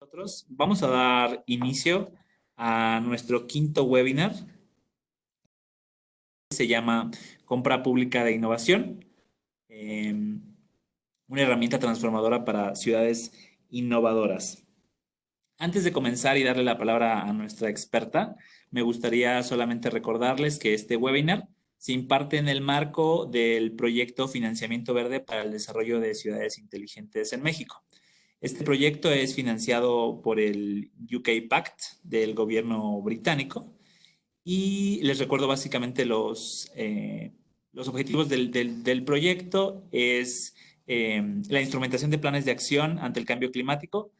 Nosotros vamos a dar inicio a nuestro quinto webinar. Se llama Compra Pública de Innovación, una herramienta transformadora para ciudades innovadoras. Antes de comenzar y darle la palabra a nuestra experta, me gustaría solamente recordarles que este webinar se imparte en el marco del proyecto Financiamiento Verde para el Desarrollo de Ciudades Inteligentes en México. Este proyecto es financiado por el UK Pact del gobierno británico y les recuerdo básicamente los objetivos del proyecto es la instrumentación de planes de acción ante el cambio climático,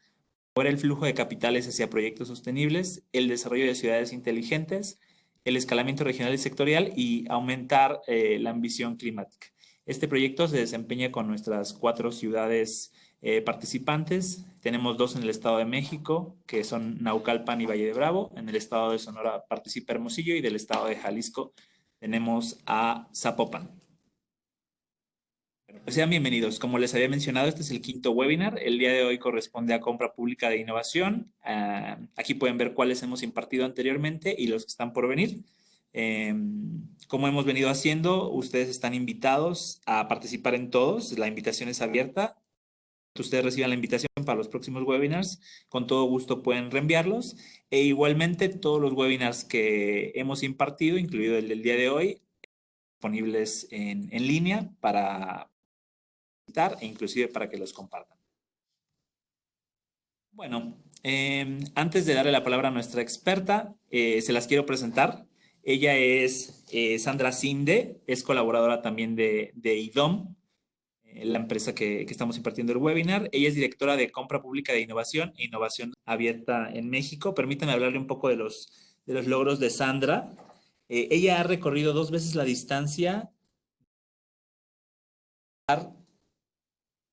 el flujo de capitales hacia proyectos sostenibles, el desarrollo de ciudades inteligentes, el escalamiento regional y sectorial y aumentar la ambición climática. Este proyecto se desempeña con nuestras 4 ciudades participantes. Tenemos 2 en el Estado de México, que son Naucalpan y Valle de Bravo. En el Estado de Sonora participa Hermosillo y del Estado de Jalisco tenemos a Zapopan. Pues sean bienvenidos. Como les había mencionado, este es el quinto webinar. El día de hoy corresponde a compra pública de innovación. Aquí pueden ver cuáles hemos impartido anteriormente y los que están por venir. Como hemos venido haciendo, ustedes están invitados a participar en todos. La invitación es abierta. Ustedes reciban la invitación para los próximos webinars. Con todo gusto pueden reenviarlos. E igualmente todos los webinars que hemos impartido, incluido el del día de hoy, disponibles en línea para e inclusive para que los compartan. Bueno, antes de darle la palabra a nuestra experta, se las quiero presentar. Ella es Sandra Cinde, es colaboradora también de IDOM, la empresa que estamos impartiendo el webinar. Ella es directora de Compra Pública de Innovación e Innovación Abierta en México. Permítanme hablarle un poco de los logros de Sandra. Ella ha recorrido 2 veces la distancia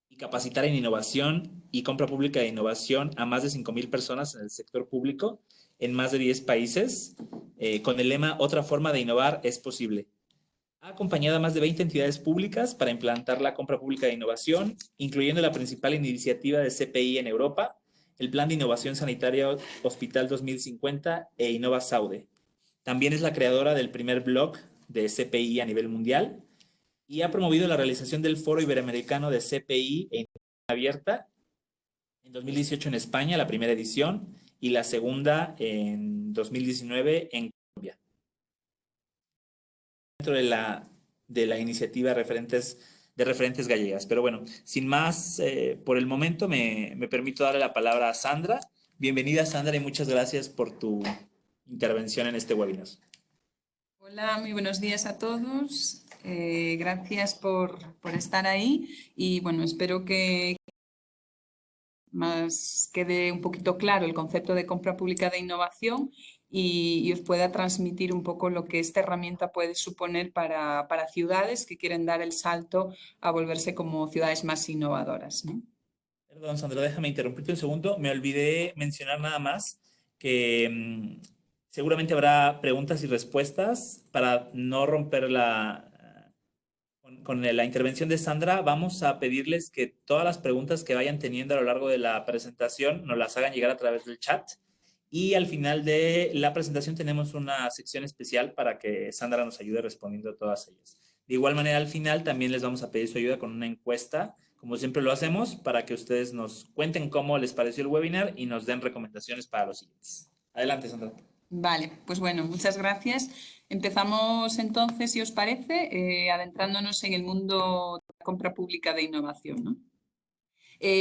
y capacitar en innovación y compra pública de innovación a más de 5,000 personas en el sector público en más de 10 países, con el lema "Otra forma de innovar es posible". Ha acompañado a más de 20 entidades públicas para implantar la compra pública de innovación, incluyendo la principal iniciativa de CPI en Europa, el Plan de Innovación Sanitaria Hospital 2050 e Innova Saude. También es la creadora del primer blog de CPI a nivel mundial y ha promovido la realización del Foro Iberoamericano de CPI e Innovación Abierta en 2018 en España, la primera edición, y la segunda en 2019 en Colombia. Dentro de la iniciativa de referentes gallegas. Pero bueno, sin más, por el momento me permito darle la palabra a Sandra. Bienvenida, Sandra, y muchas gracias por tu intervención en este webinar. Hola, muy buenos días a todos. Gracias por estar ahí y bueno, espero que más quede un poquito claro el concepto de compra pública de innovación y os pueda transmitir un poco lo que esta herramienta puede suponer para ciudades que quieren dar el salto a volverse como ciudades más innovadoras, ¿no? Perdón, Sandra, déjame interrumpirte un segundo. Me olvidé mencionar nada más que seguramente habrá preguntas y respuestas. Para no romper con la intervención de Sandra, vamos a pedirles que todas las preguntas que vayan teniendo a lo largo de la presentación nos las hagan llegar a través del chat. Y al final de la presentación tenemos una sección especial para que Sandra nos ayude respondiendo a todas ellas. De igual manera, al final también les vamos a pedir su ayuda con una encuesta, como siempre lo hacemos, para que ustedes nos cuenten cómo les pareció el webinar y nos den recomendaciones para los siguientes. Adelante, Sandra. Vale, pues bueno, muchas gracias. Empezamos entonces, si os parece, adentrándonos en el mundo de la compra pública de innovación, ¿no?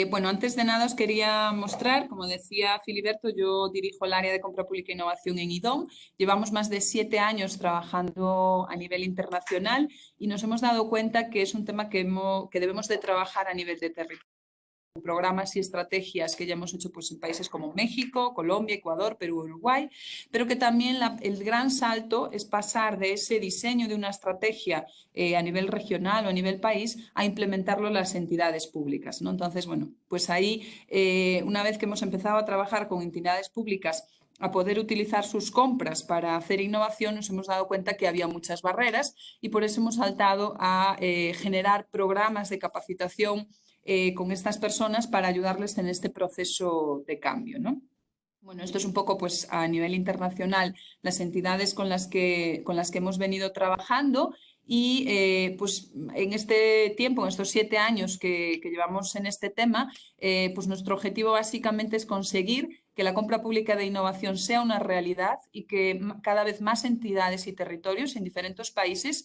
Bueno, antes de nada os quería mostrar, como decía Filiberto, yo dirijo el área de compra pública e innovación en IDOM. Llevamos más de 7 años trabajando a nivel internacional y nos hemos dado cuenta que es un tema que debemos de trabajar a nivel de territorio. Programas y estrategias que ya hemos hecho pues, en países como México, Colombia, Ecuador, Perú, Uruguay, pero que también el gran salto es pasar de ese diseño de una estrategia a nivel regional o a nivel país a implementarlo en las entidades públicas, ¿no? Entonces, bueno, pues ahí una vez que hemos empezado a trabajar con entidades públicas a poder utilizar sus compras para hacer innovación, nos hemos dado cuenta que había muchas barreras y por eso hemos saltado a generar programas de capacitación con estas personas para ayudarles en este proceso de cambio, ¿no? Bueno, esto es un poco pues a nivel internacional las entidades con las que hemos venido trabajando y pues en este tiempo, en estos 7 años que llevamos en este tema, pues nuestro objetivo básicamente es conseguir que la compra pública de innovación sea una realidad y que cada vez más entidades y territorios en diferentes países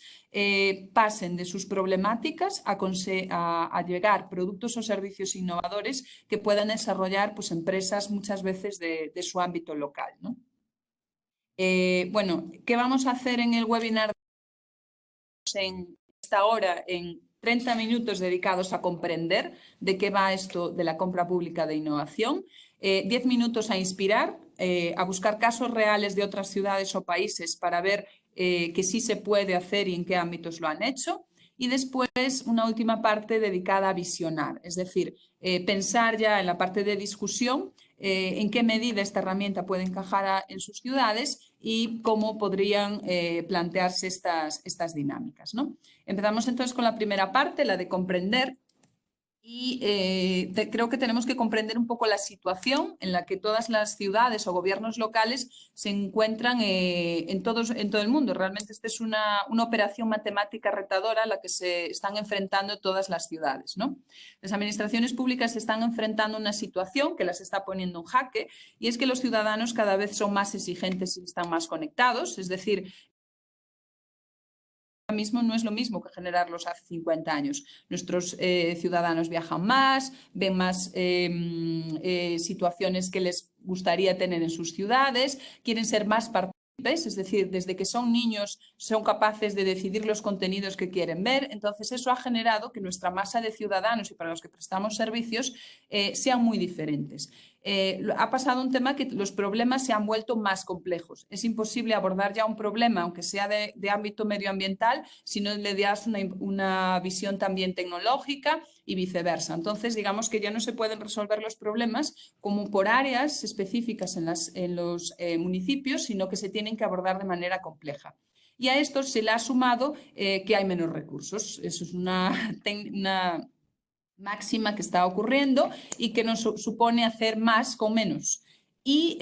pasen de sus problemáticas a llegar productos o servicios innovadores que puedan desarrollar pues, empresas muchas veces de su ámbito local, ¿no? Bueno, ¿qué vamos a hacer en el webinar en esta hora? En 30 minutos dedicados a comprender de qué va esto de la compra pública de innovación, 10 minutos a inspirar, a buscar casos reales de otras ciudades o países para ver que sí se puede hacer y en qué ámbitos lo han hecho. Y después una última parte dedicada a visionar, es decir, pensar ya en la parte de discusión en qué medida esta herramienta puede encajar en sus ciudades y cómo podrían plantearse estas dinámicas, ¿no? Empezamos entonces con la primera parte, la de comprender. Y creo que tenemos que comprender un poco la situación en la que todas las ciudades o gobiernos locales se encuentran en todo el mundo. Realmente esta es una operación matemática retadora a la que se están enfrentando todas las ciudades, ¿no? Las administraciones públicas se están enfrentando a una situación que las está poniendo en jaque y es que los ciudadanos cada vez son más exigentes y están más conectados, es decir, mismo no es lo mismo que generarlos hace 50 años. Nuestros ciudadanos viajan más, ven más situaciones que les gustaría tener en sus ciudades, quieren ser más partícipes, es decir, desde que son niños son capaces de decidir los contenidos que quieren ver. Entonces eso ha generado que nuestra masa de ciudadanos y para los que prestamos servicios sean muy diferentes. Ha pasado un tema que los problemas se han vuelto más complejos. Es imposible abordar ya un problema, aunque sea de ámbito medioambiental, si no le das una visión también tecnológica y viceversa. Entonces, digamos que ya no se pueden resolver los problemas como por áreas específicas en los municipios, sino que se tienen que abordar de manera compleja. Y a esto se le ha sumado que hay menos recursos. Eso es una máxima que está ocurriendo y que nos supone hacer más con menos. Y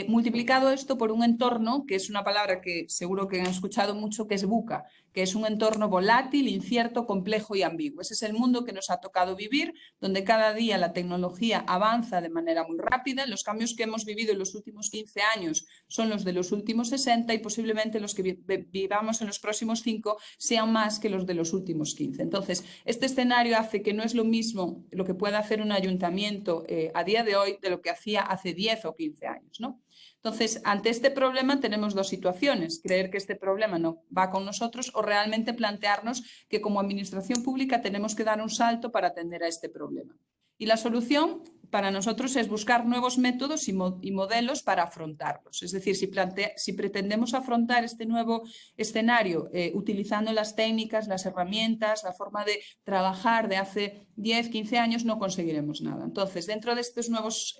multiplicado esto por un entorno, que es una palabra que seguro que han escuchado mucho, que es VUCA, que es un entorno volátil, incierto, complejo y ambiguo. Ese es el mundo que nos ha tocado vivir, donde cada día la tecnología avanza de manera muy rápida. Los cambios que hemos vivido en los últimos 15 años son los de los últimos 60 y posiblemente los que vivamos en los próximos 5 sean más que los de los últimos 15. Entonces, este escenario hace que no es lo mismo lo que puede hacer un ayuntamiento a día de hoy de lo que hacía hace 10 o 15 años, ¿no? Entonces, ante este problema tenemos dos situaciones, creer que este problema no va con nosotros o realmente plantearnos que como administración pública tenemos que dar un salto para atender a este problema. Y la solución para nosotros es buscar nuevos métodos y modelos para afrontarlos. Es decir, si pretendemos afrontar este nuevo escenario utilizando las técnicas, las herramientas, la forma de trabajar de hace 10, 15 años, no conseguiremos nada. Entonces, dentro de estos nuevos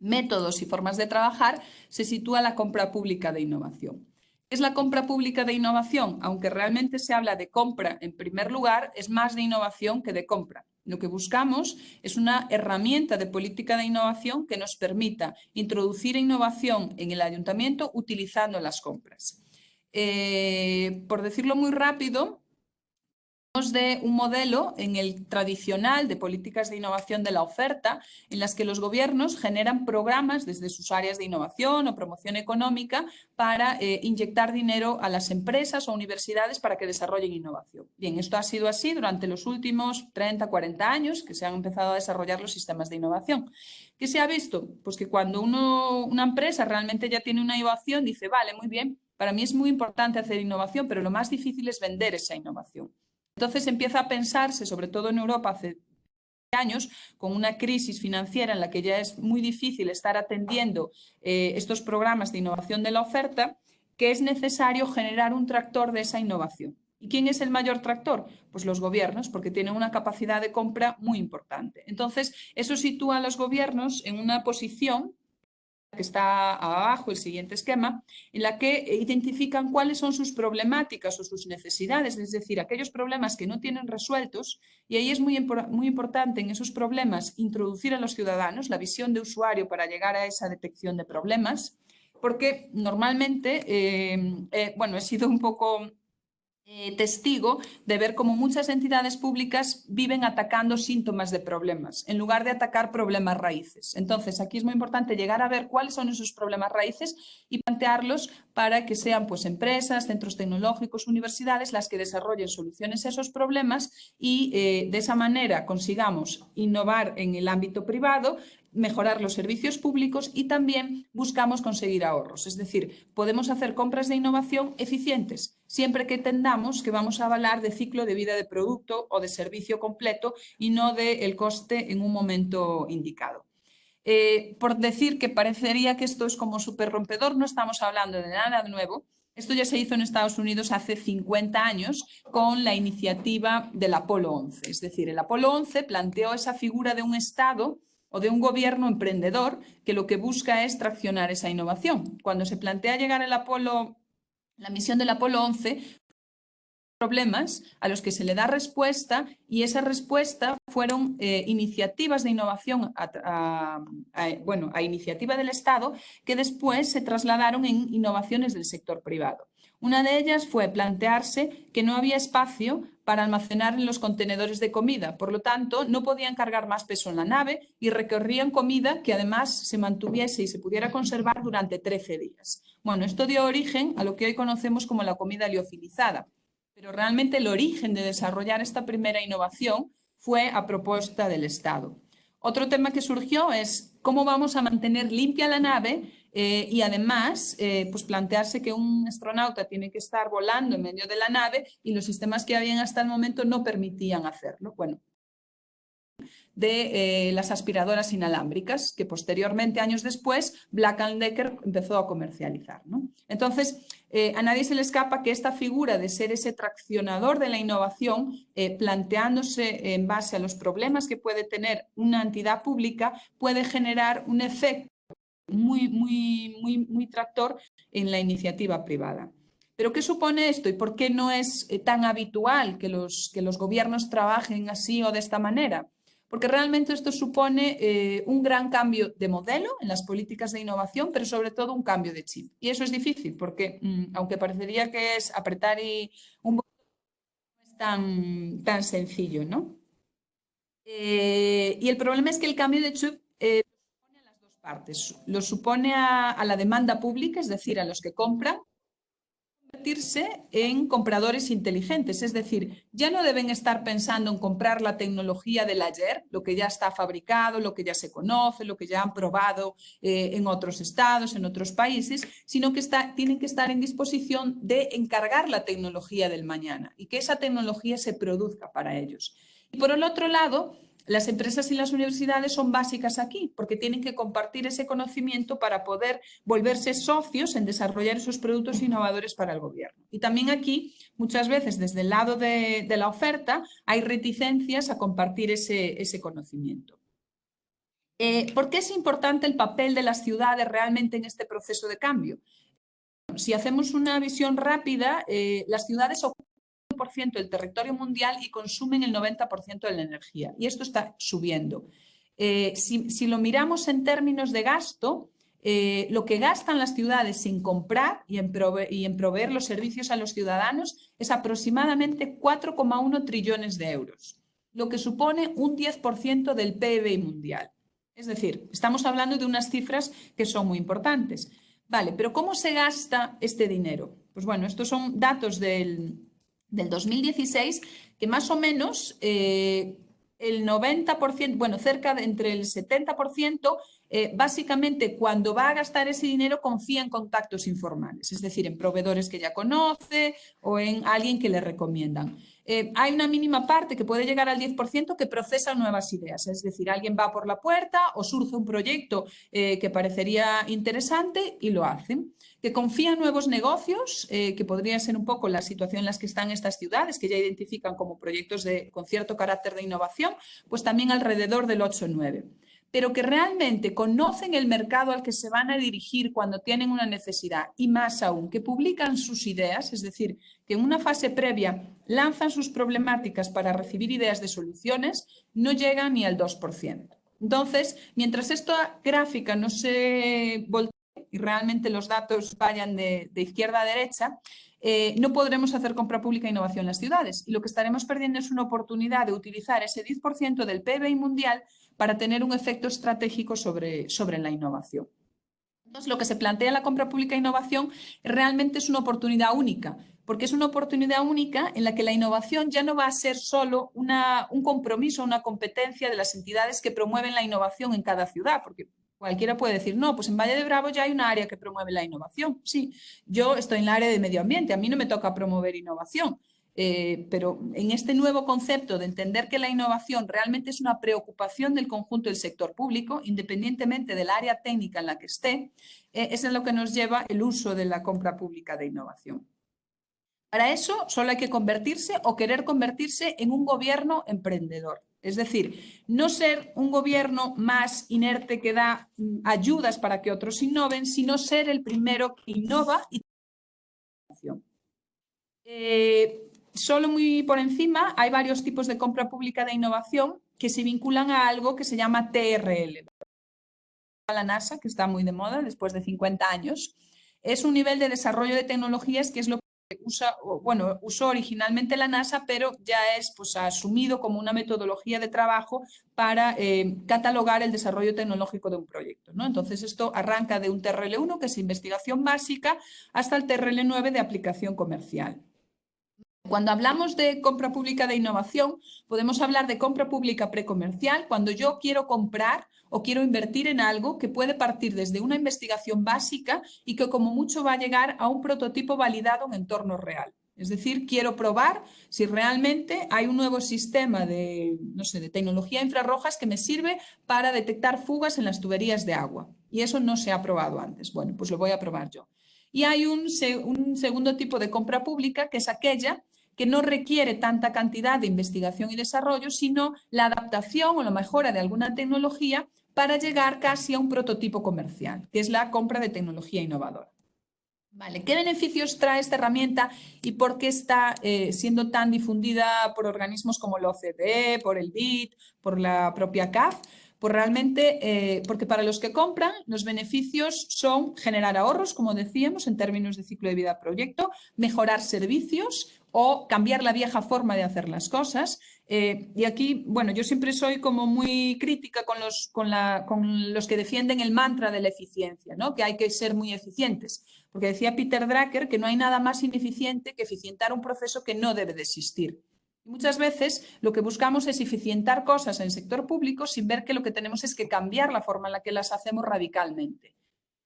métodos y formas de trabajar, se sitúa la compra pública de innovación. ¿Es la compra pública de innovación? Aunque realmente se habla de compra en primer lugar, es más de innovación que de compra. Lo que buscamos es una herramienta de política de innovación que nos permita introducir innovación en el ayuntamiento utilizando las compras. Por decirlo muy rápido, de un modelo en el tradicional de políticas de innovación de la oferta, en las que los gobiernos generan programas desde sus áreas de innovación o promoción económica para inyectar dinero a las empresas o universidades para que desarrollen innovación. Bien, esto ha sido así durante los últimos 30, 40 años que se han empezado a desarrollar los sistemas de innovación. ¿Qué se ha visto? Pues que cuando una empresa realmente ya tiene una innovación, dice, vale, muy bien, para mí es muy importante hacer innovación, pero lo más difícil es vender esa innovación. Entonces empieza a pensarse, sobre todo en Europa hace años, con una crisis financiera en la que ya es muy difícil estar atendiendo estos programas de innovación de la oferta, que es necesario generar un tractor de esa innovación. ¿Y quién es el mayor tractor? Pues los gobiernos, porque tienen una capacidad de compra muy importante. Entonces, eso sitúa a los gobiernos en una posición que está abajo, el siguiente esquema, en la que identifican cuáles son sus problemáticas o sus necesidades, es decir, aquellos problemas que no tienen resueltos, y ahí es muy importante en esos problemas introducir a los ciudadanos la visión de usuario para llegar a esa detección de problemas, porque normalmente, bueno, he sido un poco testigo de ver cómo muchas entidades públicas viven atacando síntomas de problemas en lugar de atacar problemas raíces. Entonces, aquí es muy importante llegar a ver cuáles son esos problemas raíces y plantearlos para que sean pues, empresas, centros tecnológicos, universidades las que desarrollen soluciones a esos problemas y de esa manera consigamos innovar en el ámbito privado, mejorar los servicios públicos y también buscamos conseguir ahorros. Es decir, podemos hacer compras de innovación eficientes siempre que entendamos que vamos a hablar de ciclo de vida de producto o de servicio completo y no del coste en un momento indicado. Por decir que parecería que esto es como súper rompedor, no estamos hablando de nada nuevo. Esto ya se hizo en Estados Unidos hace 50 años con la iniciativa del Apolo 11. Es decir, el Apolo 11 planteó esa figura de un Estado o de un gobierno emprendedor que lo que busca es traccionar esa innovación. Cuando se plantea llegar la misión del Apolo 11, problemas a los que se le da respuesta y esa respuesta fueron iniciativas de innovación a iniciativa del Estado que después se trasladaron en innovaciones del sector privado. Una de ellas fue plantearse que no había espacio para almacenar en los contenedores de comida, por lo tanto no podían cargar más peso en la nave y requerían comida que además se mantuviese y se pudiera conservar durante 13 días. Bueno, esto dio origen a lo que hoy conocemos como la comida liofilizada. Pero realmente el origen de desarrollar esta primera innovación fue a propuesta del Estado. Otro tema que surgió es cómo vamos a mantener limpia la nave y además pues plantearse que un astronauta tiene que estar volando en medio de la nave y los sistemas que habían hasta el momento no permitían hacerlo. Bueno, de las aspiradoras inalámbricas, que posteriormente, años después, Black & Decker empezó a comercializar, ¿no? Entonces, a nadie se le escapa que esta figura de ser ese traccionador de la innovación, planteándose en base a los problemas que puede tener una entidad pública, puede generar un efecto muy tractor en la iniciativa privada. ¿Pero qué supone esto y por qué no es tan habitual que los gobiernos trabajen así o de esta manera? Porque realmente esto supone un gran cambio de modelo en las políticas de innovación, pero sobre todo un cambio de chip. Y eso es difícil porque, aunque parecería que es apretar un botón, no es tan sencillo, ¿no? Y el problema es que el cambio de chip lo supone a las dos partes. Lo supone a la demanda pública, es decir, a los que compran, convertirse en compradores inteligentes, es decir, ya no deben estar pensando en comprar la tecnología del ayer, lo que ya está fabricado, lo que ya se conoce, lo que ya han probado en otros estados, en otros países, sino que tienen que estar en disposición de encargar la tecnología del mañana y que esa tecnología se produzca para ellos. Y por el otro lado, las empresas y las universidades son básicas aquí porque tienen que compartir ese conocimiento para poder volverse socios en desarrollar esos productos innovadores para el gobierno. Y también aquí, muchas veces, desde el lado de la oferta, hay reticencias a compartir ese conocimiento. ¿Por qué es importante el papel de las ciudades realmente en este proceso de cambio? Si hacemos una visión rápida, las ciudades ocupan del territorio mundial y consumen el 90% de la energía. Y esto está subiendo. Si lo miramos en términos de gasto, lo que gastan las ciudades en comprar y en proveer los servicios a los ciudadanos es aproximadamente 4,1 trillones de euros, lo que supone un 10% del PIB mundial. Es decir, estamos hablando de unas cifras que son muy importantes. Vale, pero ¿cómo se gasta este dinero? Pues bueno, estos son datos del 2016, que más o menos el 90%, bueno, cerca de entre el 70%, básicamente cuando va a gastar ese dinero confía en contactos informales, es decir, en proveedores que ya conoce o en alguien que le recomiendan. Hay una mínima parte que puede llegar al 10% que procesa nuevas ideas, es decir, alguien va por la puerta o surge un proyecto que parecería interesante y lo hacen. Que confía en nuevos negocios, que podría ser un poco la situación en la que están estas ciudades, que ya identifican como proyectos con cierto carácter de innovación, pues también alrededor del 8 o 9. pero que realmente conocen el mercado al que se van a dirigir cuando tienen una necesidad y más aún, que publican sus ideas, es decir, que en una fase previa lanzan sus problemáticas para recibir ideas de soluciones, no llegan ni al 2%. Entonces, mientras esta gráfica no se voltee y realmente los datos vayan de izquierda a derecha, no podremos hacer compra pública e innovación en las ciudades. Y lo que estaremos perdiendo es una oportunidad de utilizar ese 10% del PIB mundial para tener un efecto estratégico sobre la innovación. Entonces, lo que se plantea en la compra pública e innovación realmente es una oportunidad única, porque es una oportunidad única en la que la innovación ya no va a ser solo un compromiso, una competencia de las entidades que promueven la innovación en cada ciudad, porque cualquiera puede decir, no, pues en Valle de Bravo ya hay una área que promueve la innovación. Sí, yo estoy en el área de medio ambiente, a mí no me toca promover innovación. Pero en este nuevo concepto de entender que la innovación realmente es una preocupación del conjunto del sector público, independientemente del área técnica en la que esté, es en lo que nos lleva el uso de la compra pública de innovación. Para eso solo hay que convertirse o querer convertirse en un gobierno emprendedor. Es decir, no ser un gobierno más inerte que da ayudas para que otros innoven, sino ser el primero que innova y innovación. Solo muy por encima, hay varios tipos de compra pública de innovación que se vinculan a algo que se llama TRL. La NASA, que está muy de moda después de 50 años, es un nivel de desarrollo de tecnologías que es lo que usó originalmente la NASA, pero ya es pues, asumido como una metodología de trabajo para catalogar el desarrollo tecnológico de un proyecto, ¿no? Entonces, esto arranca de un TRL1, que es investigación básica, hasta el TRL9 de aplicación comercial. Cuando hablamos de compra pública de innovación, podemos hablar de compra pública precomercial cuando yo quiero comprar o quiero invertir en algo que puede partir desde una investigación básica y que como mucho va a llegar a un prototipo validado en entorno real. Es decir, quiero probar si realmente hay un nuevo sistema de, no sé, de tecnología infrarrojas que me sirve para detectar fugas en las tuberías de agua. Y eso no se ha probado antes. Bueno, pues lo voy a probar yo. Y hay un segundo tipo de compra pública, que es aquella que no requiere tanta cantidad de investigación y desarrollo, sino la adaptación o la mejora de alguna tecnología para llegar casi a un prototipo comercial, que es la compra de tecnología innovadora. Vale, ¿qué beneficios trae esta herramienta y por qué está siendo tan difundida por organismos como la OCDE, por el BID, por la propia CAF? Pues realmente, porque para los que compran, los beneficios son generar ahorros, como decíamos, en términos de ciclo de vida proyecto, mejorar servicios o cambiar la vieja forma de hacer las cosas. Y aquí, bueno, yo siempre soy como muy crítica con los que defienden el mantra de la eficiencia, ¿no? Que hay que ser muy eficientes. Porque decía Peter Drucker que no hay nada más ineficiente que eficientar un proceso que no debe de existir. Y muchas veces lo que buscamos es eficientar cosas en el sector público sin ver que lo que tenemos es que cambiar la forma en la que las hacemos radicalmente.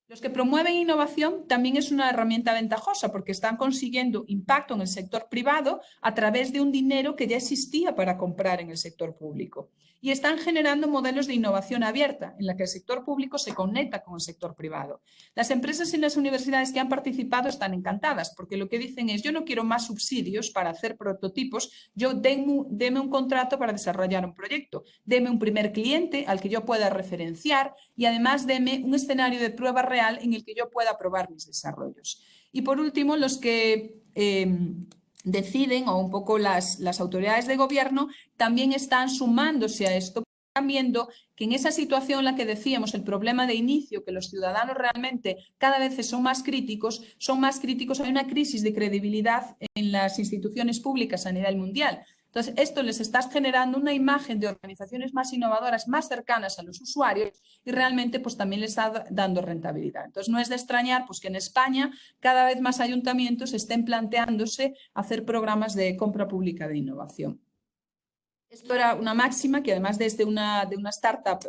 Los que promueven innovación también es una herramienta ventajosa porque están consiguiendo impacto en el sector privado a través de un dinero que ya existía para comprar en el sector público. Y están generando modelos de innovación abierta en la que el sector público se conecta con el sector privado. Las empresas y las universidades que han participado están encantadas porque lo que dicen es: yo no quiero más subsidios para hacer prototipos, yo deme un contrato para desarrollar un proyecto, deme un primer cliente al que yo pueda referenciar y además deme un escenario de prueba real en el que yo pueda probar mis desarrollos. Y por último, los que deciden, o un poco las autoridades de gobierno, también están sumándose a esto. Están viendo que en esa situación en la que decíamos el problema de inicio, que los ciudadanos realmente cada vez son más críticos, hay una crisis de credibilidad en las instituciones públicas a nivel mundial. Entonces, esto les está generando una imagen de organizaciones más innovadoras, más cercanas a los usuarios y realmente pues también les está dando rentabilidad. Entonces, no es de extrañar pues que en España cada vez más ayuntamientos estén planteándose hacer programas de compra pública de innovación. Esto era una máxima que además desde una startup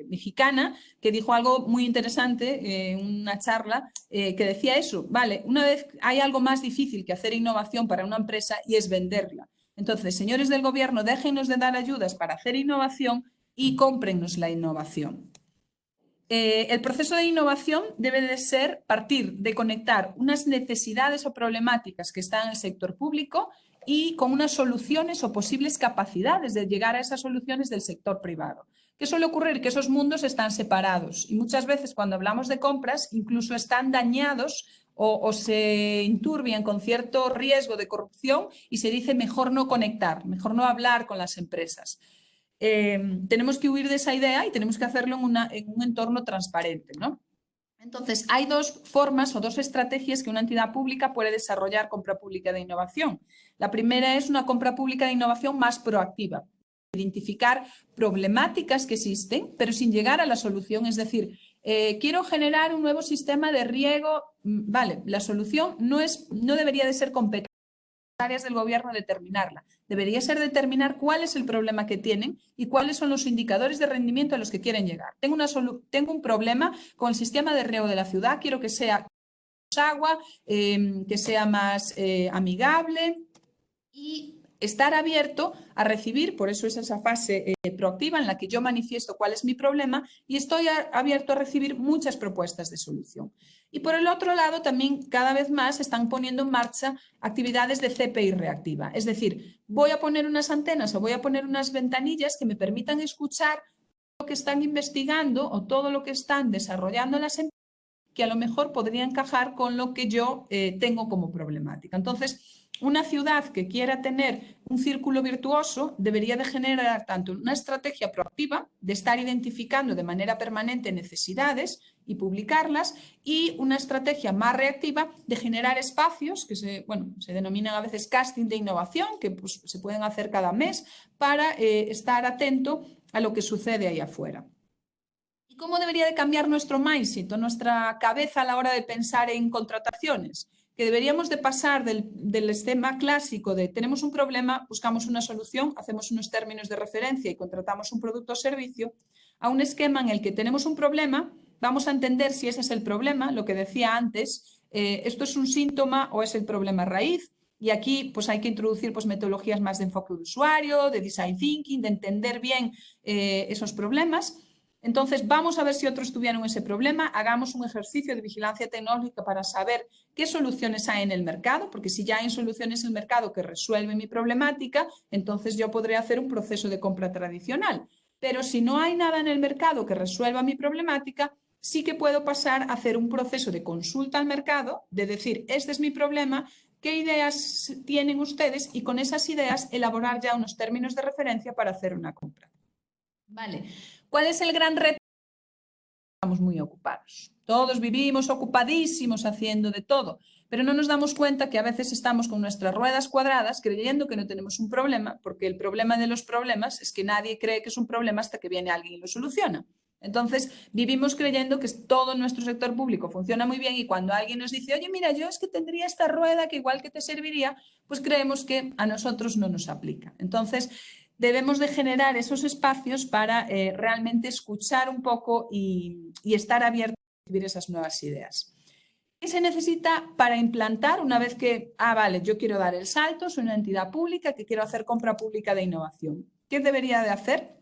mexicana que dijo algo muy interesante en una charla que decía eso, vale, una vez hay algo más difícil que hacer innovación para una empresa y es venderla. Entonces, señores del gobierno, déjennos de dar ayudas para hacer innovación y cómprennos la innovación. El proceso de innovación debe de ser partir de conectar unas necesidades o problemáticas que están en el sector público y con unas soluciones o posibles capacidades de llegar a esas soluciones del sector privado. ¿Qué suele ocurrir? Que esos mundos están separados y muchas veces cuando hablamos de compras incluso están dañados o se enturbian con cierto riesgo de corrupción y se dice mejor no conectar, mejor no hablar con las empresas. Tenemos que huir de esa idea y tenemos que hacerlo en un entorno transparente, ¿no? Entonces, hay dos formas o dos estrategias que una entidad pública puede desarrollar compra pública de innovación. La primera es una compra pública de innovación más proactiva. Identificar problemáticas que existen, pero sin llegar a la solución. Es decir, quiero generar un nuevo sistema de riego. Vale, la solución no debería de ser competente áreas del gobierno determinarla. Debería ser determinar cuál es el problema que tienen y cuáles son los indicadores de rendimiento a los que quieren llegar. Tengo un problema con el sistema de riego de la ciudad, quiero que sea más agua, que sea más amigable y estar abierto a recibir, por eso es esa fase proactiva en la que yo manifiesto cuál es mi problema y estoy abierto a recibir muchas propuestas de solución. Y por el otro lado, también cada vez más se están poniendo en marcha actividades de CPI reactiva. Es decir, voy a poner unas antenas o voy a poner unas ventanillas que me permitan escuchar lo que están investigando o todo lo que están desarrollando las empresas que a lo mejor podría encajar con lo que yo tengo como problemática. Entonces, una ciudad que quiera tener un círculo virtuoso debería de generar tanto una estrategia proactiva de estar identificando de manera permanente necesidades y publicarlas y una estrategia más reactiva de generar espacios que se denominan a veces casting de innovación, que pues, se pueden hacer cada mes para estar atento a lo que sucede ahí afuera. ¿Y cómo debería de cambiar nuestro mindset o nuestra cabeza a la hora de pensar en contrataciones? Que deberíamos de pasar del esquema clásico de tenemos un problema, buscamos una solución, hacemos unos términos de referencia y contratamos un producto o servicio, a un esquema en el que tenemos un problema, vamos a entender si ese es el problema, lo que decía antes, esto es un síntoma o es el problema raíz, y aquí pues hay que introducir pues, metodologías más de enfoque de usuario, de design thinking, de entender bien esos problemas. Entonces, vamos a ver si otros tuvieron ese problema, hagamos un ejercicio de vigilancia tecnológica para saber qué soluciones hay en el mercado, porque si ya hay soluciones en el mercado que resuelven mi problemática, entonces yo podré hacer un proceso de compra tradicional. Pero si no hay nada en el mercado que resuelva mi problemática, sí que puedo pasar a hacer un proceso de consulta al mercado, de decir, este es mi problema, ¿qué ideas tienen ustedes? Y con esas ideas elaborar ya unos términos de referencia para hacer una compra. Vale. ¿Cuál es el gran reto? Estamos muy ocupados. Todos vivimos ocupadísimos haciendo de todo, pero no nos damos cuenta que a veces estamos con nuestras ruedas cuadradas creyendo que no tenemos un problema, porque el problema de los problemas es que nadie cree que es un problema hasta que viene alguien y lo soluciona. Entonces, vivimos creyendo que todo nuestro sector público funciona muy bien y cuando alguien nos dice, oye, mira, yo es que tendría esta rueda que igual que te serviría, pues creemos que a nosotros no nos aplica. Entonces, debemos de generar esos espacios para realmente escuchar un poco y estar abiertos a recibir esas nuevas ideas. ¿Qué se necesita para implantar una vez que, vale, yo quiero dar el salto, soy una entidad pública que quiero hacer compra pública de innovación? ¿Qué debería de hacer?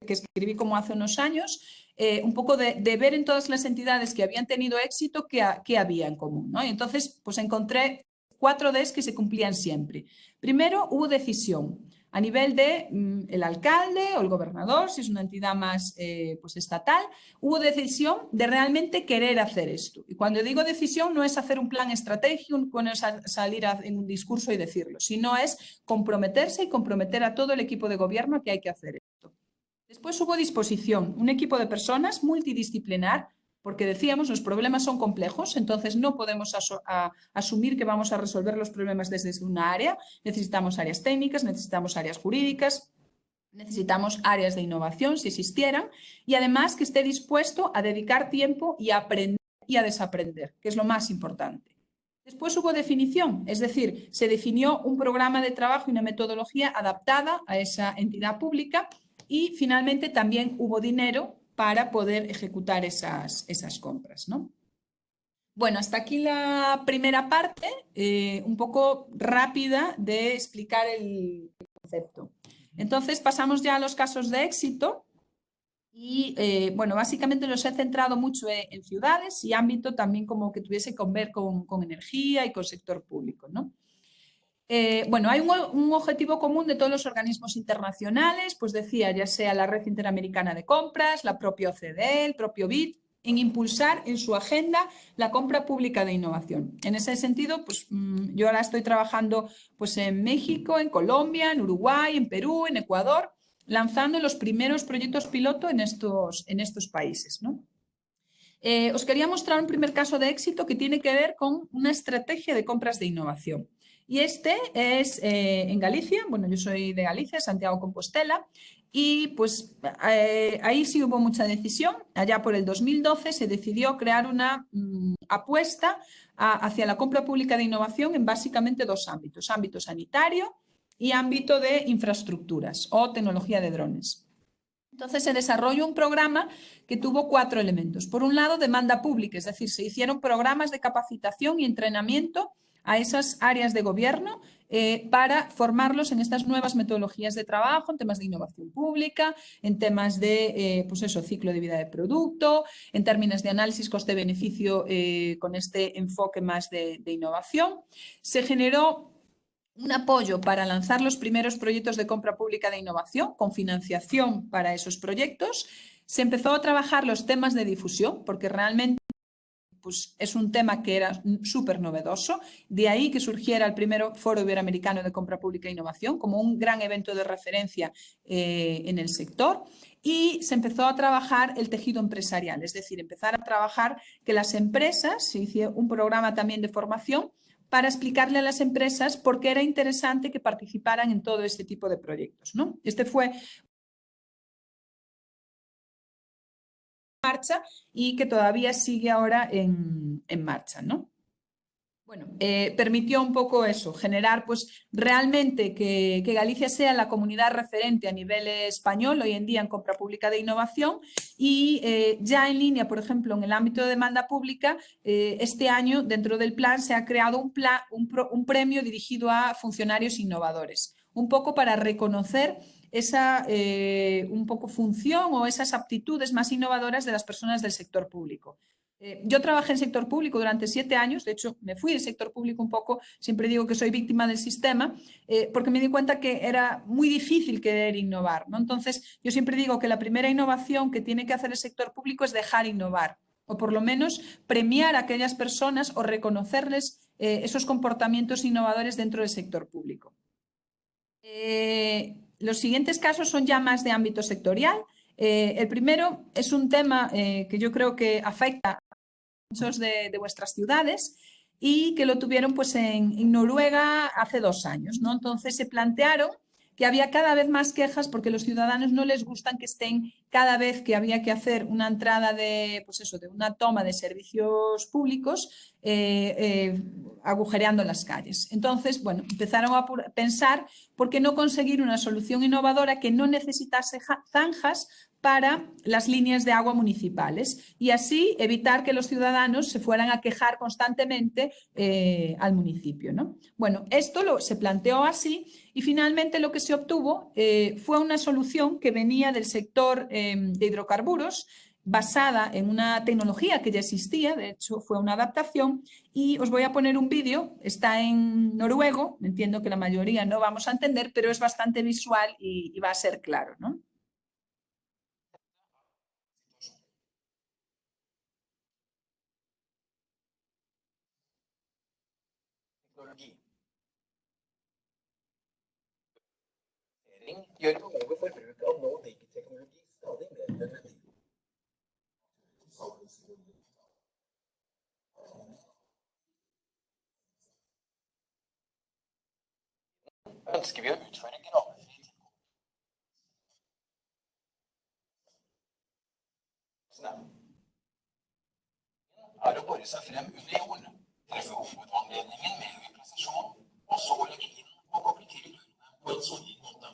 Que escribí como hace unos años, un poco de ver en todas las entidades que habían tenido éxito qué había en común, ¿no? Y entonces, pues encontré 4 Ds que se cumplían siempre. Primero, hubo decisión a nivel de el alcalde o el gobernador, si es una entidad más pues estatal, hubo decisión de realmente querer hacer esto. Y cuando digo decisión no es hacer un plan estratégico, no es salir en un discurso y decirlo, sino es comprometerse y comprometer a todo el equipo de gobierno que hay que hacer esto. Después hubo disposición, un equipo de personas multidisciplinar, porque decíamos los problemas son complejos, entonces no podemos asumir que vamos a resolver los problemas desde una área, necesitamos áreas técnicas, necesitamos áreas jurídicas, necesitamos áreas de innovación si existieran y además que esté dispuesto a dedicar tiempo y a aprender y a desaprender, que es lo más importante. Después hubo definición, es decir, se definió un programa de trabajo y una metodología adaptada a esa entidad pública y finalmente también hubo dinero para poder ejecutar esas compras, ¿no? Bueno, hasta aquí la primera parte, un poco rápida de explicar el concepto. Entonces pasamos ya a los casos de éxito y bueno, básicamente los he centrado mucho en ciudades y ámbito también como que tuviese que ver con energía y con sector público, ¿no? Bueno, hay un objetivo común de todos los organismos internacionales, pues decía, ya sea la Red Interamericana de Compras, la propia OCDE, el propio BID, en impulsar en su agenda la compra pública de innovación. En ese sentido, pues yo ahora estoy trabajando pues, en México, en Colombia, en Uruguay, en Perú, en Ecuador, lanzando los primeros proyectos piloto en estos países, ¿no? Os quería mostrar un primer caso de éxito que tiene que ver con una estrategia de compras de innovación. Y este es en Galicia, bueno, yo soy de Galicia, Santiago Compostela, y pues ahí sí hubo mucha decisión. Allá por el 2012 se decidió crear una apuesta hacia la compra pública de innovación en básicamente dos ámbitos, ámbito sanitario y ámbito de infraestructuras o tecnología de drones. Entonces se desarrolló un programa que tuvo 4 elementos. Por un lado, demanda pública, es decir, se hicieron programas de capacitación y entrenamiento a esas áreas de gobierno para formarlos en estas nuevas metodologías de trabajo, en temas de innovación pública, en temas de pues eso, ciclo de vida de producto, en términos de análisis coste-beneficio con este enfoque más de innovación. Se generó un apoyo para lanzar los primeros proyectos de compra pública de innovación, con financiación para esos proyectos. Se empezó a trabajar los temas de difusión, porque realmente pues, es un tema que era súper novedoso. De ahí que surgiera el primer Foro Iberoamericano de Compra Pública e Innovación, como un gran evento de referencia en el sector. Y se empezó a trabajar el tejido empresarial, es decir, empezar a trabajar que las empresas, se hizo un programa también de formación, para explicarle a las empresas por qué era interesante que participaran en todo este tipo de proyectos, ¿no? Este fue marcha y que todavía sigue ahora en marcha, ¿no? Bueno, permitió un poco eso, generar pues realmente que Galicia sea la comunidad referente a nivel español hoy en día en compra pública de innovación y ya en línea, por ejemplo, en el ámbito de demanda pública, este año dentro del plan se ha creado un premio dirigido a funcionarios innovadores, un poco para reconocer esa un poco función o esas aptitudes más innovadoras de las personas del sector público. Yo trabajé en sector público durante 7 años, de hecho me fui del sector público un poco, siempre digo que soy víctima del sistema, porque me di cuenta que era muy difícil querer innovar, ¿no? Entonces yo siempre digo que la primera innovación que tiene que hacer el sector público es dejar innovar, o por lo menos premiar a aquellas personas o reconocerles esos comportamientos innovadores dentro del sector público. Los siguientes casos son ya más de ámbito sectorial. El primero es un tema que yo creo que afecta muchos de vuestras ciudades y que lo tuvieron pues en Noruega hace 2 años, ¿no? Entonces se plantearon que había cada vez más quejas porque los ciudadanos no les gustan que estén cada vez que había que hacer una entrada de, pues eso, de una toma de servicios públicos agujereando las calles. Entonces, bueno, empezaron a pensar por qué no conseguir una solución innovadora que no necesitase zanjas para las líneas de agua municipales y así evitar que los ciudadanos se fueran a quejar constantemente al municipio, ¿no? Bueno, esto se planteó así y finalmente lo que se obtuvo fue una solución que venía del sector de hidrocarburos basada en una tecnología que ya existía, de hecho fue una adaptación y os voy a poner un vídeo, está en noruego, entiendo que la mayoría no vamos a entender, pero es bastante visual y va a ser claro, ¿no? Teknologi. Gjør behovet for bruk av nå teknologi stadig mer nødvendig. Ønsker vi å utføre gravefri tilkomst? Er å bore seg frem under jorden, treffe hovedvannledningen med høy presisjon, og så legge inn og koble til rørene på en solid måte.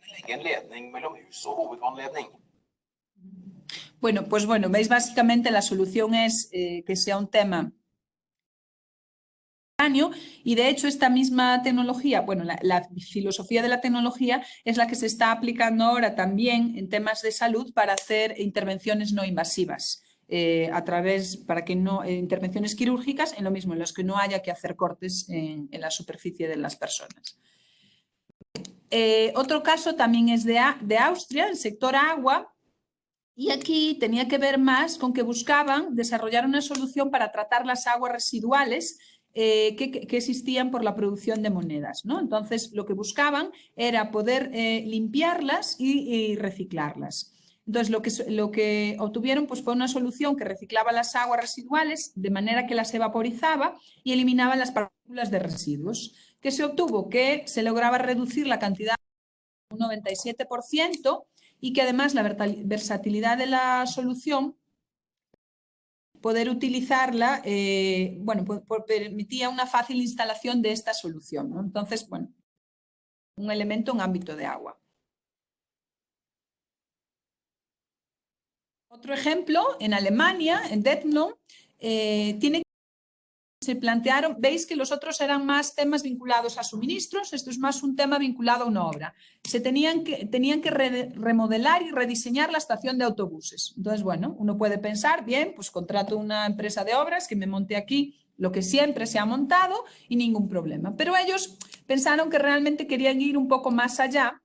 Legge en ledning mellom hus og hovedvannledning. Bueno, pues bueno, veis básicamente la solución es que sea un tema y de hecho esta misma tecnología, bueno, la filosofía de la tecnología es la que se está aplicando ahora también en temas de salud para hacer intervenciones no invasivas. Para que no, intervenciones quirúrgicas en lo mismo, en los que no haya que hacer cortes en la superficie de las personas. Otro caso también es de Austria, el sector agua, y aquí tenía que ver más con que buscaban desarrollar una solución para tratar las aguas residuales que existían por la producción de monedas, ¿no? Entonces, lo que buscaban era poder limpiarlas y reciclarlas. Entonces, lo que obtuvieron pues, fue una solución que reciclaba las aguas residuales de manera que las evaporizaba y eliminaba las partículas de residuos. ¿Qué se obtuvo? Que se lograba reducir la cantidad un 97% y que además la versatilidad de la solución, poder utilizarla, bueno, permitía una fácil instalación de esta solución, ¿no? Entonces, bueno, un elemento en ámbito de agua. Otro ejemplo, en Alemania, en Detmold, se plantearon, veis que los otros eran más temas vinculados a suministros, esto es más un tema vinculado a una obra. Tenían que remodelar y rediseñar la estación de autobuses. Entonces, bueno, uno puede pensar, bien, pues contrato una empresa de obras que me monte aquí lo que siempre se ha montado y ningún problema. Pero ellos pensaron que realmente querían ir un poco más allá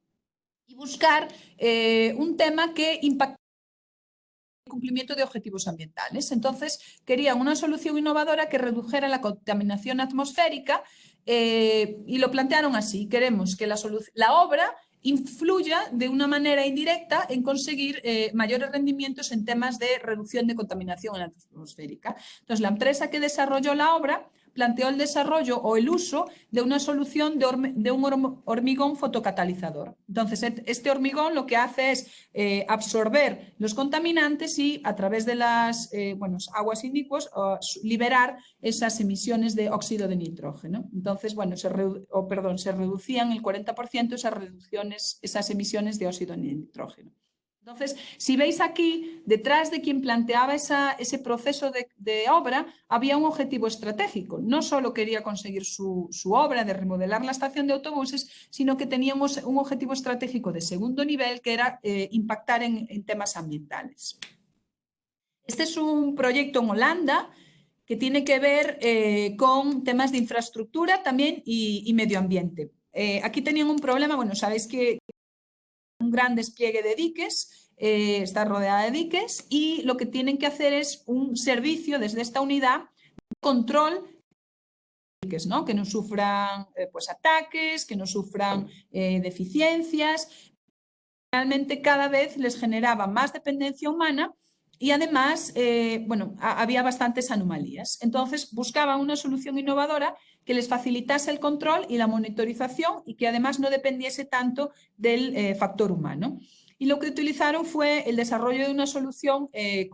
y buscar un tema que impactara cumplimiento de objetivos ambientales. Entonces, querían una solución innovadora que redujera la contaminación atmosférica y lo plantearon así. Queremos que la obra influya de una manera indirecta en conseguir mayores rendimientos en temas de reducción de contaminación atmosférica. Entonces, la empresa que desarrolló la obra planteó el desarrollo o el uso de una solución de un hormigón fotocatalizador. Entonces, este hormigón lo que hace es absorber los contaminantes y a través de las aguas inicuas liberar esas emisiones de óxido de nitrógeno. Entonces, bueno, se reducían el 40% esas emisiones de óxido de nitrógeno. Entonces, si veis aquí, detrás de quien planteaba ese proceso de obra, había un objetivo estratégico. No solo quería conseguir su obra de remodelar la estación de autobuses, sino que teníamos un objetivo estratégico de segundo nivel, que era impactar en temas ambientales. Este es un proyecto en Holanda que tiene que ver con temas de infraestructura también y medio ambiente. Aquí tenían un problema, bueno, sabéis que un gran despliegue de diques, está rodeada de diques y lo que tienen que hacer es un servicio desde esta unidad de control de diques, ¿no? Que no sufran pues ataques, que no sufran deficiencias. Realmente cada vez les generaba más dependencia humana y además, bueno, había bastantes anomalías. Entonces buscaban una solución innovadora que les facilitase el control y la monitorización y que además no dependiese tanto del factor humano. Y lo que utilizaron fue el desarrollo de una solución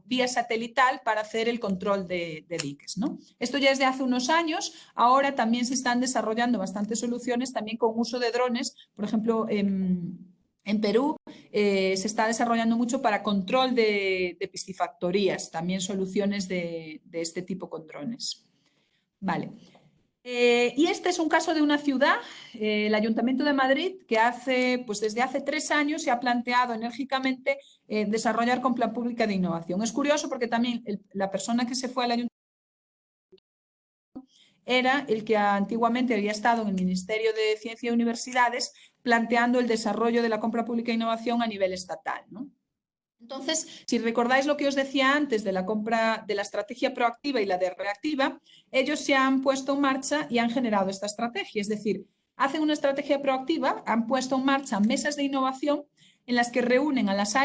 vía satelital para hacer el control de diques, ¿no? Esto ya es de hace unos años. Ahora también se están desarrollando bastantes soluciones también con uso de drones. Por ejemplo, en Perú se está desarrollando mucho para control de piscifactorías, también soluciones de este tipo con drones. Vale. Y este es un caso de una ciudad, el Ayuntamiento de Madrid, que desde hace 3 años se ha planteado enérgicamente desarrollar con plan pública de innovación. Es curioso porque también la persona que se fue al Ayuntamiento era el que antiguamente había estado en el Ministerio de Ciencia y Universidades planteando el desarrollo de la compra pública de innovación a nivel estatal, ¿no? Entonces, si recordáis lo que os decía antes de la compra, de la estrategia proactiva y la de reactiva, ellos se han puesto en marcha y han generado esta estrategia. Es decir, hacen una estrategia proactiva, han puesto en marcha mesas de innovación en las que reúnen a las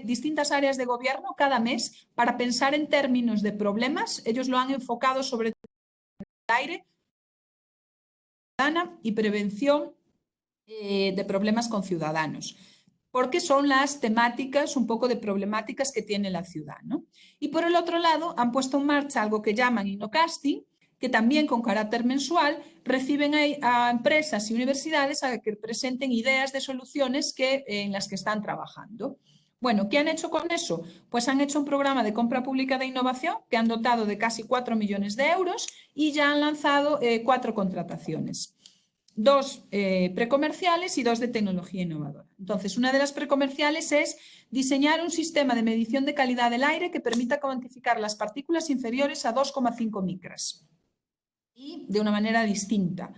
distintas áreas de gobierno cada mes para pensar en términos de problemas. Ellos lo han enfocado sobre todo en el aire y prevención de problemas con ciudadanos, porque son las temáticas, un poco de problemáticas que tiene la ciudad, ¿no? Y por el otro lado, han puesto en marcha algo que llaman InnoCasting, que también con carácter mensual reciben a empresas y universidades a que presenten ideas de soluciones en las que están trabajando. Bueno, ¿qué han hecho con eso? Pues han hecho un programa de compra pública de innovación que han dotado de casi 4 millones de euros y ya han lanzado 4 contrataciones. 2 precomerciales y 2 de tecnología innovadora. Entonces, una de las precomerciales es diseñar un sistema de medición de calidad del aire que permita cuantificar las partículas inferiores a 2,5 micras y de una manera distinta.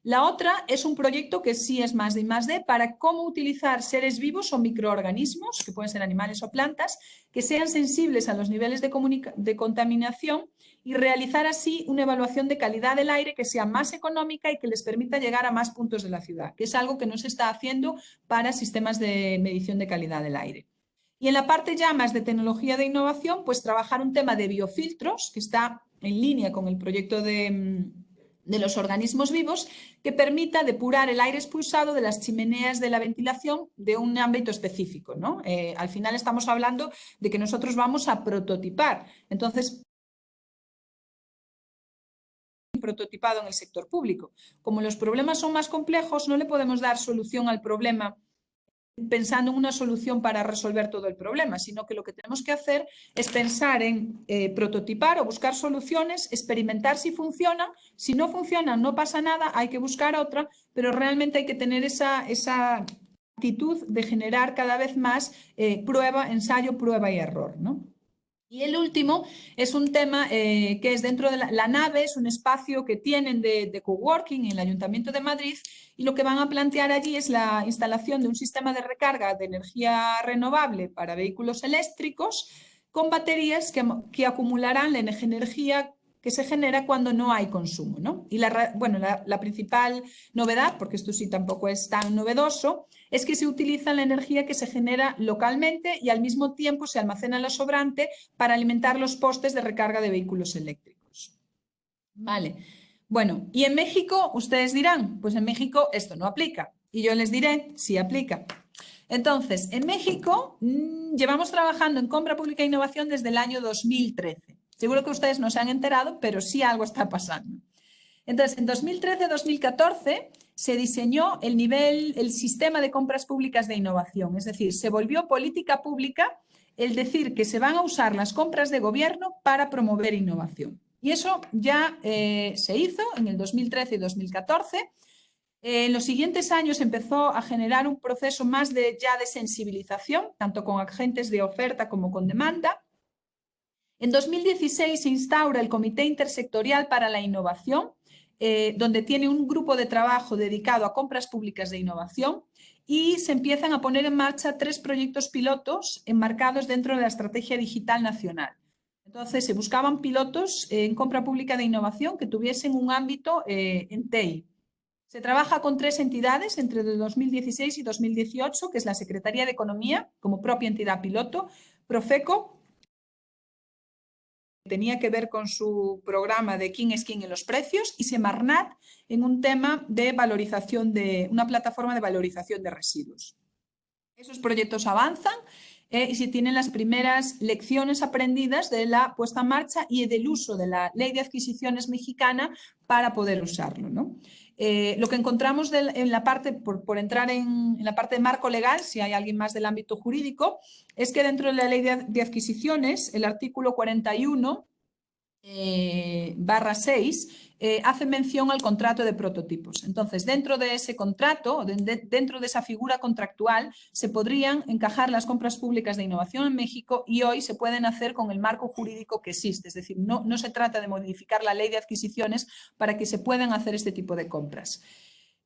La otra es un proyecto que sí es más de I+D para cómo utilizar seres vivos o microorganismos, que pueden ser animales o plantas, que sean sensibles a los niveles de contaminación y realizar así una evaluación de calidad del aire que sea más económica y que les permita llegar a más puntos de la ciudad, que es algo que no se está haciendo para sistemas de medición de calidad del aire. Y en la parte ya más de tecnología de innovación, pues trabajar un tema de biofiltros, que está en línea con el proyecto de los organismos vivos, que permita depurar el aire expulsado de las chimeneas de la ventilación de un ámbito específico, ¿no? Al final estamos hablando de que nosotros vamos a prototipar. Entonces, prototipado en el sector público. Como los problemas son más complejos, no le podemos dar solución al problema pensando en una solución para resolver todo el problema, sino que lo que tenemos que hacer es pensar en prototipar o buscar soluciones, experimentar si funcionan. Si no funcionan, no pasa nada, hay que buscar otra, pero realmente hay que tener esa actitud de generar cada vez más prueba, ensayo, prueba y error, ¿no? Y el último es un tema que es dentro de la nave, es un espacio que tienen de coworking en el Ayuntamiento de Madrid, y lo que van a plantear allí es la instalación de un sistema de recarga de energía renovable para vehículos eléctricos con baterías que acumularán la energía que se genera cuando no hay consumo, ¿no? Y la principal novedad, porque esto sí tampoco es tan novedoso, es que se utiliza la energía que se genera localmente y al mismo tiempo se almacena la sobrante para alimentar los postes de recarga de vehículos eléctricos. Vale. Bueno, y en México, ustedes dirán, pues en México esto no aplica. Y yo les diré, sí aplica. Entonces, en México llevamos trabajando en compra pública e innovación desde el año 2013. Seguro que ustedes no se han enterado, pero sí algo está pasando. Entonces, en 2013-2014 se diseñó el sistema de compras públicas de innovación, es decir, se volvió política pública el decir que se van a usar las compras de gobierno para promover innovación. Y eso ya se hizo en el 2013 y 2014. En los siguientes años empezó a generar un proceso más de sensibilización, tanto con agentes de oferta como con demanda. En 2016 se instaura el Comité Intersectorial para la Innovación, donde tiene un grupo de trabajo dedicado a compras públicas de innovación, y se empiezan a poner en marcha 3 proyectos pilotos enmarcados dentro de la Estrategia Digital Nacional. Entonces, se buscaban pilotos en compra pública de innovación que tuviesen un ámbito en TI. Se trabaja con 3 entidades entre 2016 y 2018, que es la Secretaría de Economía como propia entidad piloto, Profeco, tenía que ver con su programa de quién es quién en los precios, y Semarnat en un tema de valorización una plataforma de valorización de residuos. Esos proyectos avanzan y se tienen las primeras lecciones aprendidas de la puesta en marcha y del uso de la Ley de Adquisiciones mexicana para poder usarlo, ¿no? Lo que encontramos en la parte, por entrar en la parte de marco legal, si hay alguien más del ámbito jurídico, es que dentro de la Ley de Adquisiciones, el artículo 41 /6 hace mención al contrato de prototipos. Entonces, dentro de ese contrato, dentro de esa figura contractual, se podrían encajar las compras públicas de innovación en México, y hoy se pueden hacer con el marco jurídico que existe. Es decir, no se trata de modificar la Ley de Adquisiciones para que se puedan hacer este tipo de compras.